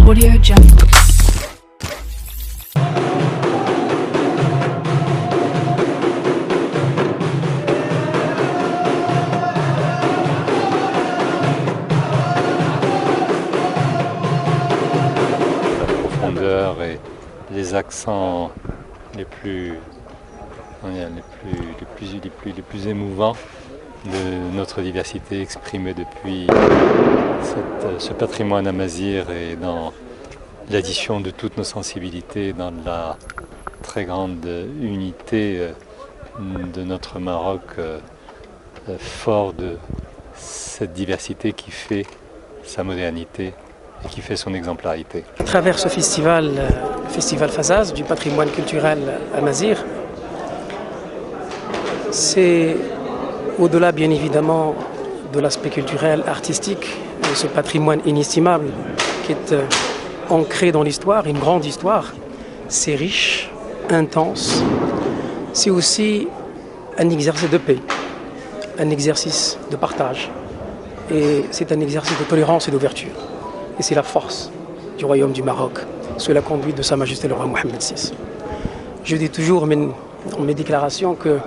Audio Jungle. Et les accents les plus émouvants de notre diversité exprimée depuis ce patrimoine amazigh et dans l'addition de toutes nos sensibilités, dans la très grande unité de notre Maroc, fort de cette diversité qui fait sa modernité et qui fait son exemplarité. À travers ce festival, le Festival Fazaz du patrimoine culturel amazigh, c'est au-delà bien évidemment de l'aspect culturel, artistique, de ce patrimoine inestimable qui est ancré dans l'histoire, une grande histoire. C'est riche, intense, c'est aussi un exercice de paix, un exercice de partage et c'est un exercice de tolérance et d'ouverture. Et c'est la force du royaume du Maroc, sous la conduite de Sa Majesté le roi Mohammed VI. Je dis toujours dans mes déclarations que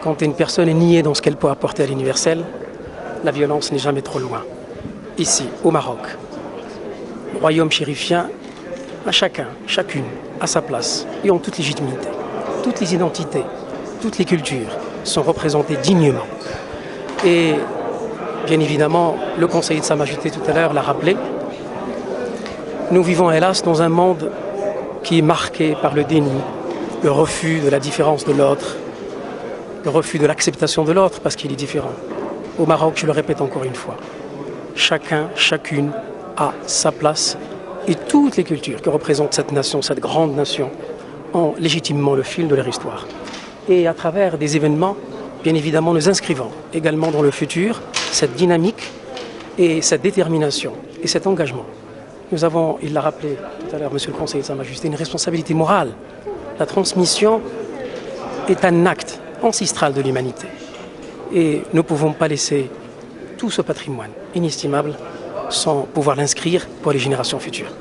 quand une personne est niée dans ce qu'elle peut apporter à l'universel, la violence n'est jamais trop loin. Ici, au Maroc, le royaume chérifien, à chacun, chacune, à sa place et en toute légitimité. Toutes les identités, toutes les cultures sont représentées dignement. Et bien évidemment, le conseiller de Sa Majesté tout à l'heure l'a rappelé, nous vivons hélas dans un monde qui est marqué par le déni, le refus de la différence de l'autre, le refus de l'acceptation de l'autre parce qu'il est différent. Au Maroc, je le répète encore une fois, chacun, chacune a sa place et toutes les cultures que représente cette nation, cette grande nation, ont légitimement le fil de leur histoire. Et à travers des événements, bien évidemment, nous inscrivons également dans le futur cette dynamique et cette détermination et cet engagement. Nous avons, il l'a rappelé tout à l'heure, Monsieur le Conseiller de Sa Majesté, une responsabilité morale. La transmission est un acte ancestral de l'humanité. Et nous ne pouvons pas laisser tout ce patrimoine inestimable sans pouvoir l'inscrire pour les générations futures.